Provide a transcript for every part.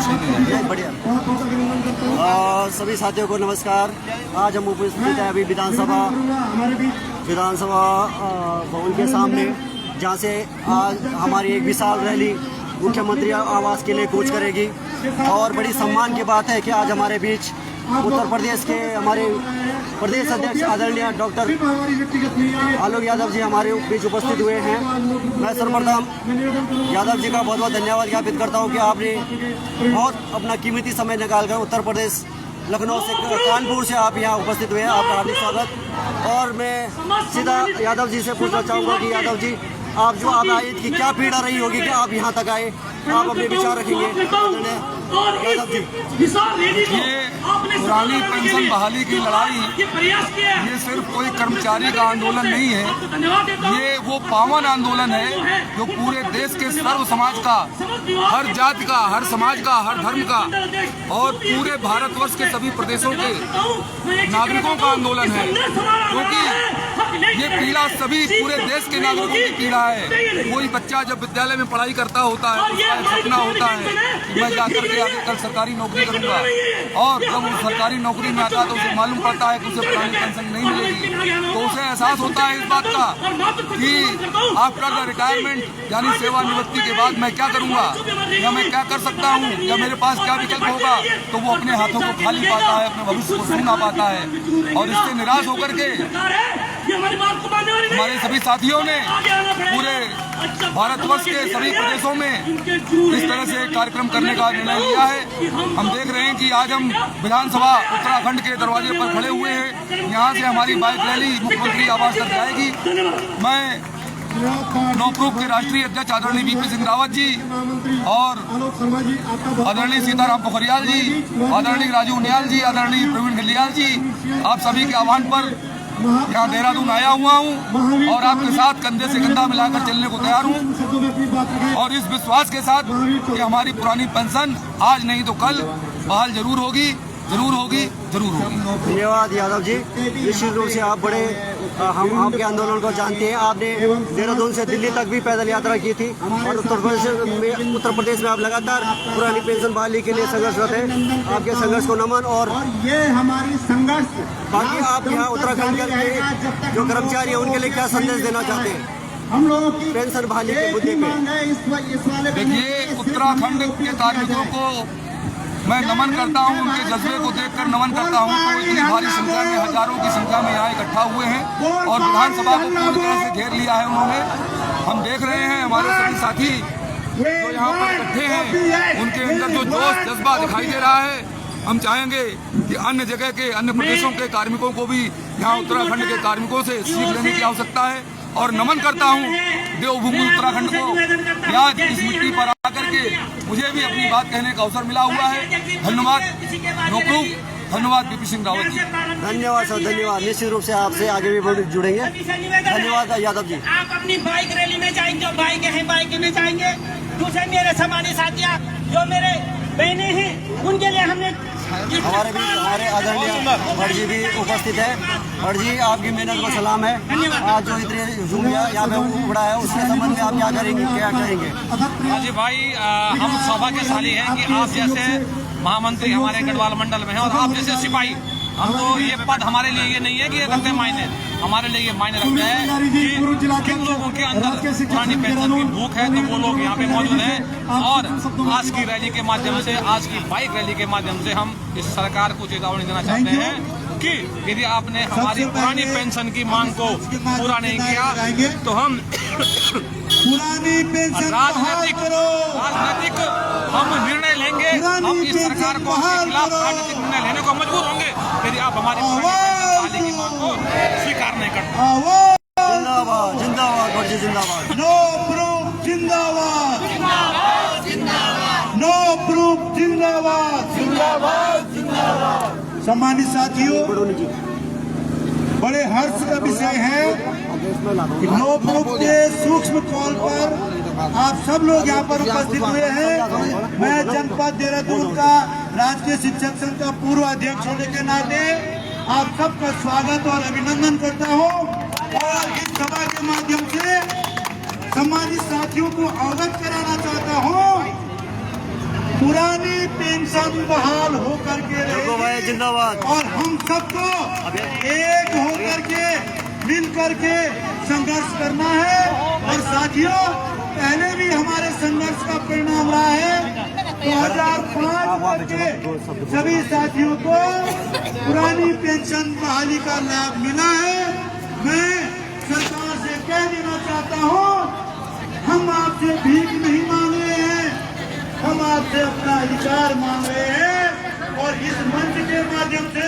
बढ़िया। सभी साथियों को नमस्कार। आज हम उपस्थित हैं अभी विधानसभा भवन के सामने, जहां से आज हमारी एक विशाल रैली मुख्यमंत्री आवास के लिए कूच करेगी। और बड़ी सम्मान की बात है कि आज हमारे बीच उत्तर प्रदेश के हमारे प्रदेश अध्यक्ष आदरणीय डॉक्टर आलोक यादव जी हमारे बीच उपस्थित हुए हैं। मैं सर्वप्रथम यादव जी का बहुत बहुत धन्यवाद ज्ञापित करता हूं कि आपने बहुत अपना कीमती समय निकालकर उत्तर प्रदेश लखनऊ से कानपुर से आप यहाँ उपस्थित हुए हैं। आपका हार्दिक स्वागत। और मैं सीधा यादव जी से पूछना चाहूँगा कि यादव जी, आप जो आप आए की क्या पीड़ा रही होगी कि आप यहाँ तक आए, आप अपने विचार रखेंगे। यादव जी, ये पुरानी पेंशन बहाली की लड़ाई ये सिर्फ कोई कर्मचारी का आंदोलन नहीं है, ये वो पावन आंदोलन है जो पूरे देश के सर्व समाज का, हर जाति का, हर समाज का, हर धर्म का और पूरे भारतवर्ष के सभी प्रदेशों के नागरिकों का आंदोलन है। क्योंकि ये पीड़ा सभी पूरे देश के नागरिकों की पीड़ा है। कोई बच्चा जब विद्यालय में पढ़ाई करता होता है, उसका एक सपना होता है कि मैं जाकर के आगे कल सरकारी नौकरी करूंगा, और जब वो सरकारी नौकरी में आता है तो उसे मालूम पड़ता है कि उसे पुरानी पेंशन नहीं मिलेगी, तो उसे एहसास होता है इस बात का कि आफ्टर द रिटायरमेंट यानी सेवानिवृत्ति के बाद मैं क्या करूंगा, या मैं क्या कर सकता हूं, या मेरे पास क्या विकल्प होगा। तो वो अपने हाथों को खाली पाता है, अपने भविष्य को सुनना पाता है। और इससे निराश होकर के हमारे सभी साथियों ने पूरे भारतवर्ष के सभी प्रदेशों में इस तरह से कार्यक्रम करने का निर्णय लिया है। हम देख रहे हैं कि आज हम विधानसभा उत्तराखंड के दरवाजे पर खड़े हुए हैं। यहाँ से हमारी बाइक रैली मुख्यमंत्री आवास तक जाएगी। मैं नौप्रूफ के राष्ट्रीय अध्यक्ष आदरणीय वीपी सिंह रावत जी और आदरणीय सीताराम पोखरियाल जी, आदरणीय राजू नियाल जी, आदरणीय प्रवीण गलियाल जी, आप सभी के आह्वान पर यहाँ देहरादून आया हुआ हूँ और आपके साथ कंधे से कंधा मिलाकर चलने को तैयार हूँ। और इस विश्वास के साथ कि हमारी पुरानी पेंशन आज नहीं तो कल बहाल जरूर होगी, जरूर होगी, जरूर होगी। धन्यवाद यादव जी। निश्चित रूप से आप बड़े हम आपके आंदोलन को जानते हैं। आपने देहरादून से दिल्ली तक भी पैदल यात्रा की थी और उत्तर प्रदेश में आप लगातार पुरानी पेंशन बहाली के लिए संघर्षरत हैं। आपके संघर्ष को नमन। और ये हमारी संघर्ष बाकी आप यहाँ उत्तराखंड के जो कर्मचारी हैं उनके लिए क्या संदेश देना चाहते हैं हम लोगों की पेंशन बहाली के मुद्दे पे? देखिए, उत्तराखंड के कार्मिकों को मैं नमन करता हूं, उनके जज्बे को देखकर नमन करता हूं। तो इतनी भारी संख्या में, हजारों की संख्या में यहाँ इकट्ठा हुए हैं और विधानसभा को पूरी तरह से घेर लिया है उन्होंने। हम देख रहे हैं हमारे सभी साथी जो यहाँ पर इकट्ठे हैं, उनके अंदर जो जोश जज्बा दिखाई दे रहा है। हम चाहेंगे कि अन्य जगह के, अन्य प्रदेशों के कार्मिकों को भी यहाँ उत्तराखंड के कार्मिकों से सीख लेने की आवश्यकता है। और नमन करता हूँ देवभूमि उत्तराखंड को, आज इस मिट्टी पर आकर के मुझे भी अपनी बात कहने का अवसर मिला हुआ है। धन्यवाद नौप्रूफ, धन्यवाद वीपी सिंह रावत जी। धन्यवाद सर, धन्यवाद। निश्चित रूप से आपसे आगे भी जुड़ेंगे। धन्यवाद यादव जी। आप अपनी बाइक रैली में जाएंगे, जो बाइक है बाइक में जाएंगे। दूसरे मेरे समानी साथियाँ जो मेरे बहने हैं उनके लिए हमने हमारे बीच हमारे आदरणीय भट्ट जी भी उपस्थित है। भट्ट जी, आपकी मेहनत को सलाम है। आज जो इतने जुम्बिया यहाँ पे उड़ा है उसके संबंध में आप क्या करेंगे, क्या कहेंगे? जी भाई, हम सौभाग्यशाली हैं कि आप जैसे महामंत्री हमारे गढ़वाल मंडल में हैं और आप जैसे सिपाही। हमको ये पद हमारे लिए ये नहीं है कि ये रखते मायने, हमारे लिए ये मायने रखते हैं कि किन लोगों के अंदर पुरानी पेंशन की भूख है तो वो लोग यहाँ पे मौजूद हैं। और आज की रैली के माध्यम से, आज की बाइक रैली के माध्यम से हम इस सरकार को चेतावनी देना चाहते हैं कि यदि आपने हमारी पुरानी पेंशन की मांग को पूरा नहीं किया तो हम पुरानी पेंशन राजनीतिक हम निर्णय लेंगे। हम इस सरकार को खिलाफ राजनीतिक निर्णय लेने को मजबूर होंगे यदि आप हमारी पुरानी पेंशन की मांग को स्वीकार नहीं करते। जिंदाबाद, जिंदाबाद भट्ट जी, जिंदाबाद। नो प्रूफ जिंदाबाद, नो प्रूफ जिंदाबाद, सम्मानित साथियों, बड़े हर्ष का विषय है कि नो प्रूफ के सूक्ष्म कॉल पर आप सब लोग यहाँ पर उपस्थित हुए हैं। मैं जनपद देहरादून का राजकीय शिक्षक संघ का पूर्व अध्यक्ष होने के नाते आप सबका स्वागत और अभिनंदन करता हूँ और इस सभा के माध्यम से सम्मानित साथियों को अवगत कराना चाहता हूँ पुरानी पेंशन बहाल होकर के भाई जिंदाबाद। और हम सबको एक होकर के मिल करके संघर्ष करना है। और साथियों, पहले भी हमारे संघर्ष का परिणाम रहा है। 2005 के सभी साथियों को पुरानी पेंशन बहाली का लाभ मिला है। मैं सरकार से कह देना चाहता हूँ, हम आपसे भीख नहीं मांग रहे हैं, हम आपसे अपना अधिकार मांग रहे हैं। और इस मंच के माध्यम से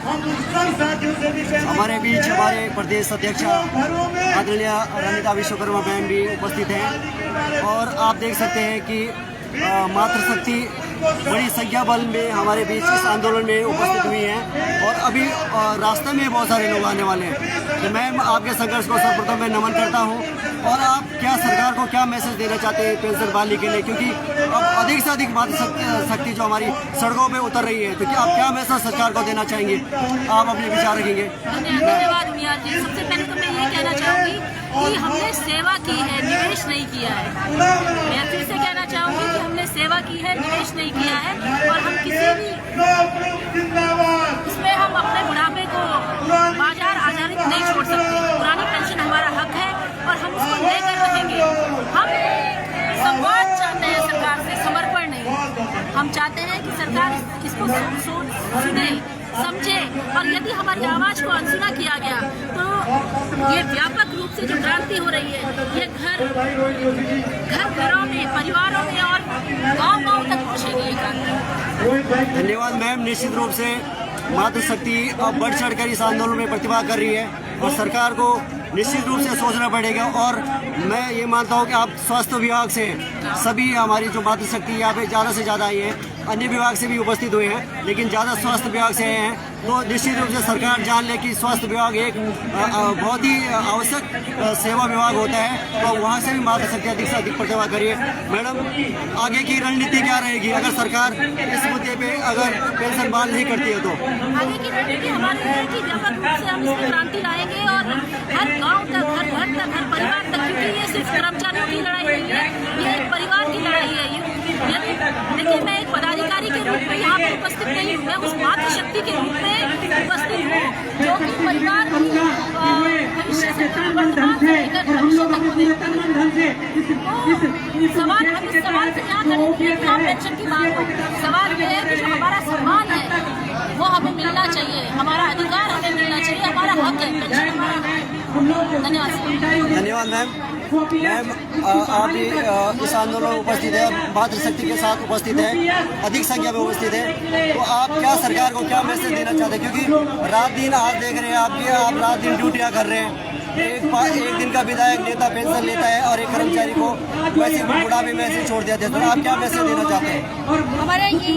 हम उन सब साथियों से भी हमारे बीच हमारे प्रदेश अध्यक्ष आदरणीय अनिता विश्वकर्मा बहन भी उपस्थित हैं। और आप देख सकते हैं कि मातृशक्ति बड़ी संख्या बल में हमारे बीच इस आंदोलन में उपस्थित हुई हैं। और अभी रास्ते में बहुत सारे लोग आने वाले हैं। तो मैं आपके संघर्ष को सर्वप्रथम मैं नमन करता हूं। और आप क्या सरकार को क्या मैसेज देना चाहते हैं पेंशन बहाली के लिए, क्योंकि अब अधिक से अधिक मातृशक्ति जो हमारी सड़कों पे उतर रही है, तो क्या आप क्या मैसेज सरकार को देना चाहेंगे? आप अपने विचार रखेंगे। धन्यवाद मियां जी। सबसे पहले तो मैं ये कहना चाहूँगी कि हमने सेवा की है, निवेश नहीं किया है। मैं फिर से कहना चाहूँगी कि हमने सेवा की है, निवेश नहीं किया है। और हम किसी भी इसमें हम अपने बुढ़ापे को बाजार आधारित नहीं छोड़ सकते। पुरानी पेंशन हमारा हक है और हम उसको लेकर रहेंगे। हम संवाद चाहते हैं सरकार से, समर्पण नहीं। हम चाहते हैं कि सरकार इसको सुने, समझे। और यदि हमारी आवाज को अनसुना किया गया तो ये व्यापक रूप से जो क्रांति हो रही है, ये घरों में, परिवारों में और गांव-गांव तक पहुंचेगी ये क्रांति। धन्यवाद मैम। निश्चित रूप से मातृशक्ति अब बढ़ चढ़कर इस आंदोलन में प्रतिभाग कर रही है और सरकार को निश्चित रूप से सोचना पड़ेगा। और मैं ये मानता हूँ कि आप स्वास्थ्य विभाग से सभी हमारी जो मातृशक्ति यहाँ पे ज़्यादा से ज़्यादा आई है, अन्य विभाग से भी उपस्थित हुए हैं, लेकिन ज़्यादा स्वास्थ्य विभाग से आए हैं। तो निश्चित रूप से सरकार जान ले कि स्वास्थ्य विभाग एक बहुत ही आवश्यक सेवा विभाग होता है। तो वहाँ से भी मातृशक्ति अधिक से अधिक प्रतिभाग करिए। मैडम, आगे की रणनीति क्या रहेगी अगर सरकार इस मुद्दे पे अगर पेंशन बहाल नहीं करती है? तो आगे की रणनीति हमारी है कि व्यापक रूप से हम इसमें क्रांति लाएंगे और हर गांव तक, हर घर तक, हर परिवार तक, क्योंकि ये सिर्फ कर्मचारियों की लड़ाई नहीं है, ये एक परिवार की लड़ाई है। देखिए, मैं एक पदाधिकारी के रूप में यहाँ पर उपस्थित नहीं हूँ, मैं उस मातृशक्ति के रूप में उपस्थित हूँ जो कि परिवार की भविष्य से वर्तमान से लेकर भविष्य तक को देखती है। सवाल हम इस सवाल से यहाँ करेंगे कि हम पेंशन की मांग हो। सवाल ये है कि जो हमारा सम्मान है वो हमें मिलना चाहिए, हमारा अधिकार हमें मिलना चाहिए, हमारा हक है, पेंशन हमारा हक है। धन्यवाद। धन्यवाद मैम। मैम, आप भी इस आंदोलन में उपस्थित है, मातृशक्ति के साथ उपस्थित है, अधिक संख्या में उपस्थित है। तो आप क्या सरकार को क्या मैसेज देना चाहते हैं? क्योंकि रात दिन आप देख रहे हैं, आप रात दिन ड्यूटियाँ कर रहे हैं। एक दिन का विधायक नेता पेंशन लेता है और एक कर्मचारी को वैसे बुढ़ापे में ऐसे छोड़ देते हैं। तो आप क्या मैसेज देना चाहते हैं? हमारा यही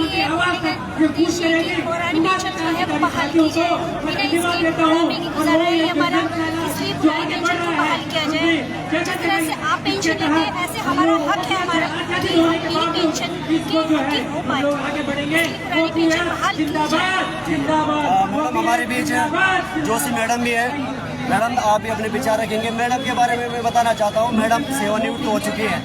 उद्देश्य है कि पुरानी पेंशन जो है वो बहाल की जाए। बिना इसके बुढ़ापे की गुजारा है हमारा, इसलिए पुरानी पेंशन को बहाल किया जाए। जिस तरह से आप पेंशन लेते हैं, ऐसे हमारा हक है हमारा कि हम पेंशन की हो पाए। पुरानी पेंशन बहाल की जाए। मैडम, हमारे बीच जोशी मैडम भी है। मैडम, आप भी अपने विचार रखेंगे। मैडम के बारे में मैं बताना चाहता हूँ, मैडम सेवानिवृत्त हो चुकी है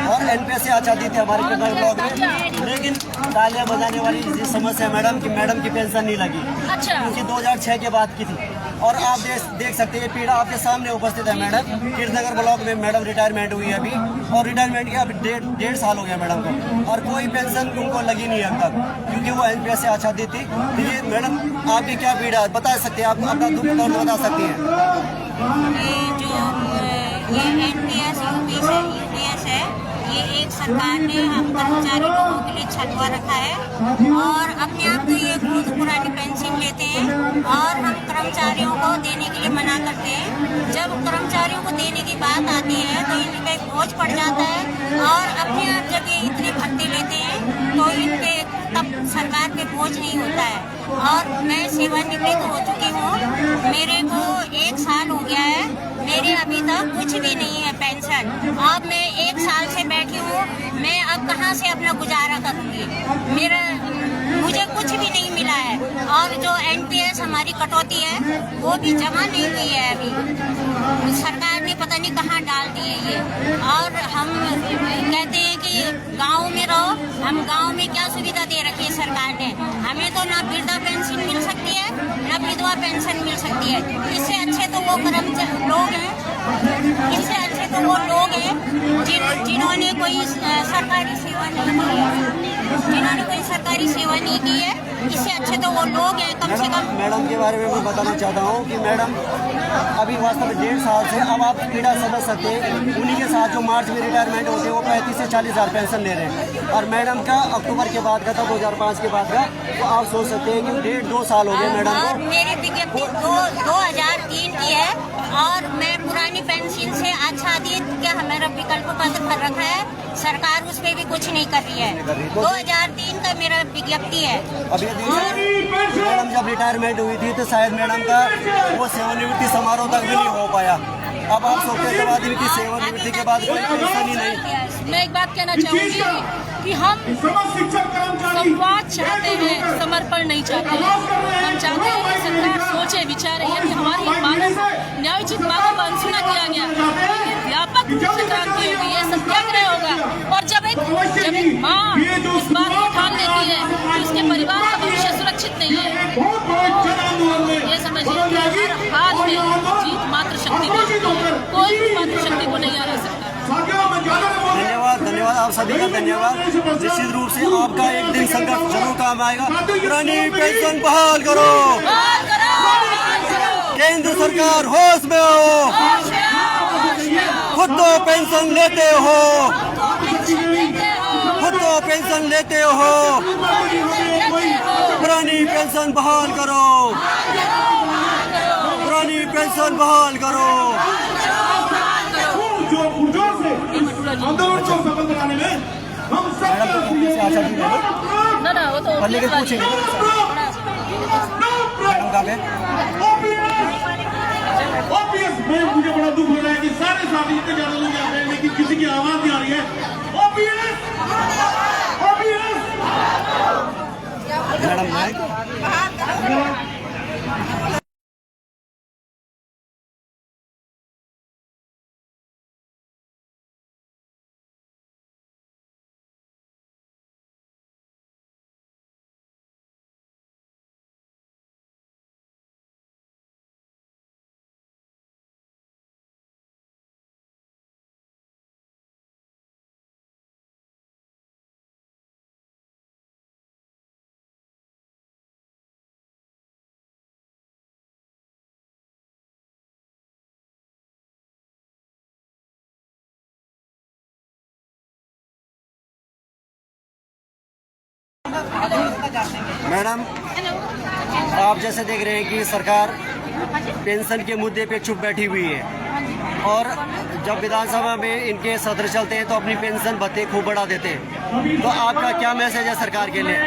और एनपीएस से आचादी थी हमारे किन्नौर ब्लॉक में, लेकिन तालियां बजाने वाली समस्या मैडम की पेंशन नहीं लगी, क्योंकि 2006 के बाद की थी। और आप देख सकते हैं पीड़ा आपके सामने उपस्थित है मैडम। कीर्तनगर ब्लॉक में मैडम रिटायरमेंट हुई है अभी, और रिटायरमेंट के अभी 1.5 साल हो गया मैडम को, और कोई पेंशन उनको लगी नहीं है अब तक, क्योंकि वो एनपीएस से आचादी थी। तो ये मैडम, आपकी क्या पीड़ा बता सकते हैं? आप अपना दुख दर्द बता सकती हैं? ये एनपीएस है, ये एक सरकार ने हम कर्मचारी लोगों के लिए छलवा रखा है। और अपने आप तो ये खुद पुरानी पेंशन लेते हैं और हम कर्मचारियों को देने के लिए मना करते हैं। जब कर्मचारियों को देने की बात आती है तो इन पे बोझ पड़ जाता है, और अपने आप जब ये इतने भत्ते लेते हैं तो इन पे तब सरकार पे बोझ नहीं होता है। और मैं सेवानिवृत्त हो चुकी हूँ, मेरे को 1 साल हो गया है, मेरे अभी तक कुछ भी नहीं है पेंशन। अब मैं 1 साल से बैठी हूँ, मैं अब कहाँ से अपना गुजारा करूँगी? मुझे कुछ भी नहीं मिला है। और जो NPS हमारी कटौती है वो भी जमा नहीं हुई है अभी। सरकार ने पता नहीं कहाँ डाल दी है ये। और हम कहते हैं कि गांव में रहो, हम गांव में क्या सुविधा दे रखी है सरकार ने? हमें तो ना वृद्धा पेंशन मिल सकती है ना विधवा पेंशन मिल सकती है। इससे अच्छे तो वो कर्मचारी लोग हैं, इससे अच्छे तो वो लोग हैं जिन्होंने कोई सरकारी सेवा नहीं की है, जिन्होंने कोई सरकारी सेवा नहीं की है। इससे अच्छे तो वो लोग हैं कम से कम। मैडम के बारे में मैं बताना चाहता हूँ कि मैडम अभी वास्तव में 1.5 साल से अब आप पीड़ा समझ सकते हैं, उन्हीं के साथ जो मार्च में रिटायरमेंट होते हैं वो 35 से 40 हज़ार पेंशन ले रहे हैं, और मैडम का अक्टूबर के बाद का था 2005 के बाद का। तो आप सोच सकते हैं कि 1.5-2 साल हो गए मैडम को। मेरी विज्ञप्ति 2003 की है और मैं पुरानी पेंशन से आच्छादित क्या हमारा विकल्प पत्र भर रखा है, सरकार उस पर भी कुछ नहीं कर रही है। 2003 का मेरा विज्ञप्ति है। अभी मैडम जब रिटायरमेंट हुई थी तो शायद मैडम का वो सेवानिवृत्ति समारोह तक भी नहीं हो पाया। अब आप सोचते के बाद इनकी सेवानिवृत्ति के बाद कोई पेंशन ही नहीं। मैं एक बात कहना चाहूंगी कि हम संवाद चाहते हैं, समर्पण नहीं चाहते हैं। हम चाहते हैं कि सरकार सोचे विचारे, यदि हमारी मांगों न्यायोचित मांगों का अनसुना किया गया, व्यापक रूप से क्रांति होगी, ये सत्याग्रह होगा। और जब एक माँ इस बात को ठान लेती है कि उसके परिवार का भविष्य सुरक्षित नहीं है, ये समझिए कि हर हाल में जीत मात्र शक्ति में होती है, कोई भी मात्र शक्ति को नहीं हरा सकता। धन्यवाद आप सभी का धन्यवाद। निश्चित रूप से आपका एक दिन संघर्ष जरूर काम आएगा। पुरानी पेंशन बहाल करो, केंद्र सरकार होश में हो, खुद तो पेंशन लेते हो, खुद तो पेंशन लेते हो, पुरानी पेंशन बहाल करो, पुरानी पेंशन बहाल करो। आंदोलन को सफल बनाने में हम सब ना वो तो लेकिन पूछेंगे ओपीएस में मुझे बड़ा दुख हो रहा है कि सारे साथी इतने ज्यादा लोग आ रहे हैं लेकिन किसी की आवाज नहीं आ रही है। ओपीएस मैडम मैडम आप जैसे देख रहे हैं कि सरकार पेंशन के मुद्दे पे चुप बैठी हुई है, और जब विधानसभा में इनके सत्र चलते हैं तो अपनी पेंशन भत्ते खूब बढ़ा देते हैं। तो आपका क्या मैसेज है सरकार के लिए?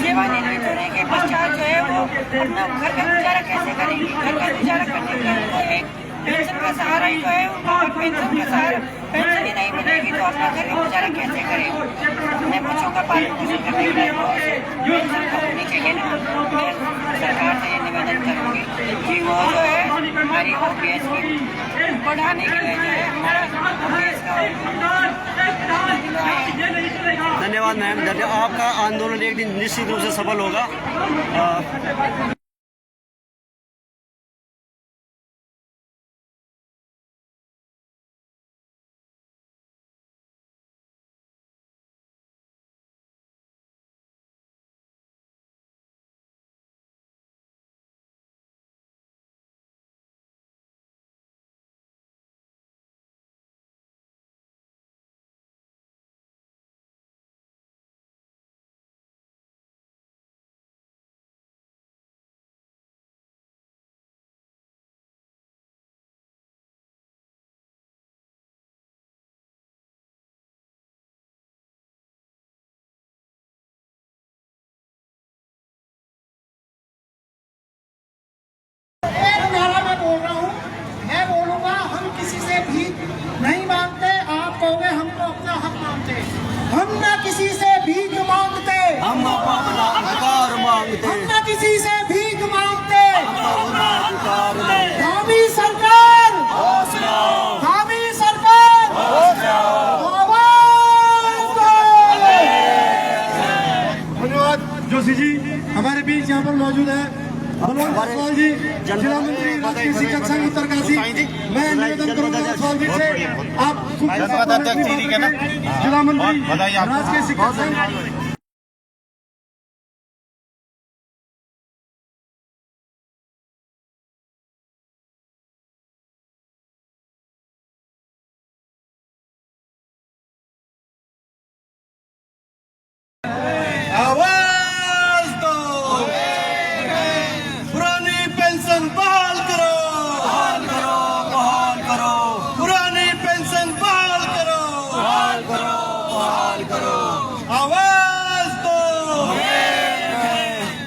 सेवा निवृत्त के पश्चात जो है वो अपना घर का गुजारा कैसे करेंगे? घर का गुजारा करने के लिए उनको एक पेंशन का सहारा ही जो है उनको पेंशन का सहारा, पेंशन ही नहीं मिलेगी तो अपना घर का गुजारा कैसे करेंगे? अपने बच्चों का पालन पोषण करने के लिए पेंशन तो होनी चाहिए ना। मैं सरकार से ये निवेदन करूँगी कि वो जो है हमारी OPS की बढ़ाने के लिए जो है हमारा OPS का धन्यवाद मैम, आपका आंदोलन एक दिन निश्चित रूप से सफल होगा। जोशी जी हमारे बीच यहाँ पर मौजूद है, बलवंत जायसवाल जी जिला मंत्री राजकीय शिक्षक संघ उत्तरकाशी। मैं निवेदन करूंगा जायसवाल जी से आप जिला मंत्री राजकीय शिक्षक संघ। आवाज दो, पुरानी पेंशन बहाल करो, बहाल करो, बहाल करो, पुरानी पेंशन बहाल करो, बहाल करो, बहाल करो। आवाज दो,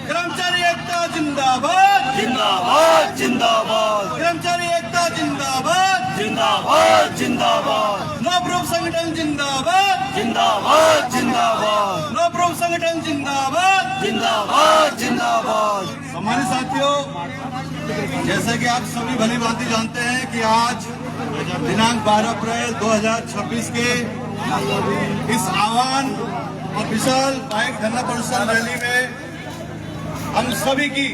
कर्मचारी एकता जिंदाबाद, जिंदाबाद, जिंदाबाद, कर्मचारी एकता जिंदाबाद, जिंदाबाद, जिंदाबाद, नो प्रूफ संगठन जिंदाबाद, जिंदाबाद, जिंदाबाद, नो प्रूफ संगठन जिंदाबाद, जिंदाबाद, जिंदाबाद। सम्मानित साथियों, जैसे कि आप सभी भली भांति जानते हैं कि आज दिनांक 12 अप्रैल 2026 के इस आह्वान और विशाल बाइक धरना प्रदर्शन रैली में हम सभी की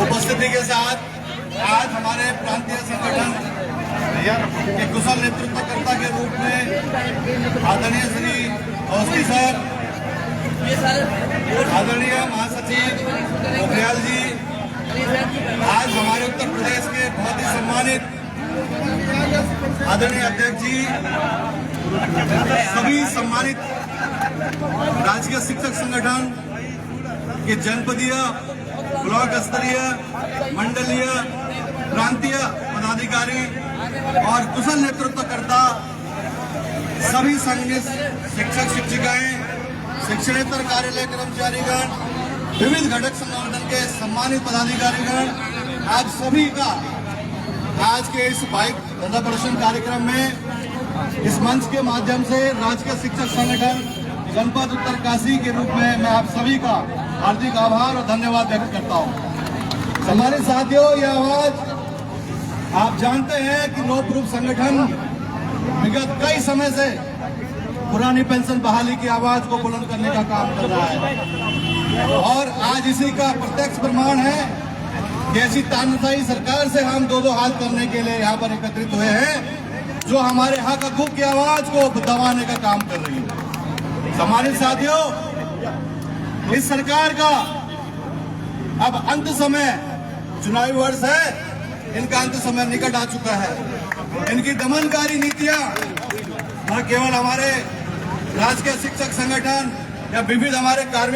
उपस्थिति के साथ आज हमारे प्रांतीय संगठन के कुशल नेतृत्वकर्ता के रूप में आदरणीय श्री अवस्थी सर, आदरणीय महासचिव पोखरियाल जी, आज हमारे उत्तर प्रदेश के बहुत ही सम्मानित आदरणीय अध्यक्ष जी, सभी सम्मानित राजकीय शिक्षक संगठन के जनपदीय, ब्लॉक स्तरीय, मंडलीय, प्रांतीय पदाधिकारी और कुशल नेतृत्वकर्ता, सभी संघ शिक्षक शिक्षिकाएं, शिक्षणेतर कार्यालय कर्मचारीगण, विविध घटक संगठन के सम्मानित पदाधिकारीगण, आप सभी का आज के इस बाइक धरना प्रदर्शन कार्यक्रम में इस मंच के माध्यम से राजकीय शिक्षक संगठन जनपद उत्तरकाशी के रूप में मैं आप सभी का हार्दिक आभार और धन्यवाद व्यक्त करता हूं। सम्मानित साथियों, यह आवाज आप जानते हैं कि नो प्रूफ संगठन विगत कई समय से पुरानी पेंशन बहाली की आवाज को बुलंद करने का काम कर रहा है और आज इसी का प्रत्यक्ष प्रमाण है कि ऐसी तानाशाही सरकार से हम दो हाथ करने के लिए यहाँ पर एकत्रित हुए हैं जो हमारे हक हकूक की आवाज को दबाने का काम कर रही है। सम्मानित साथियों, इस सरकार का अब अंत समय, चुनावी वर्ष है, इनका अंत समय निकट आ चुका है। इनकी दमनकारी नीतियां न केवल हमारे राजकीय शिक्षक संगठन या विविध हमारे कार्मिक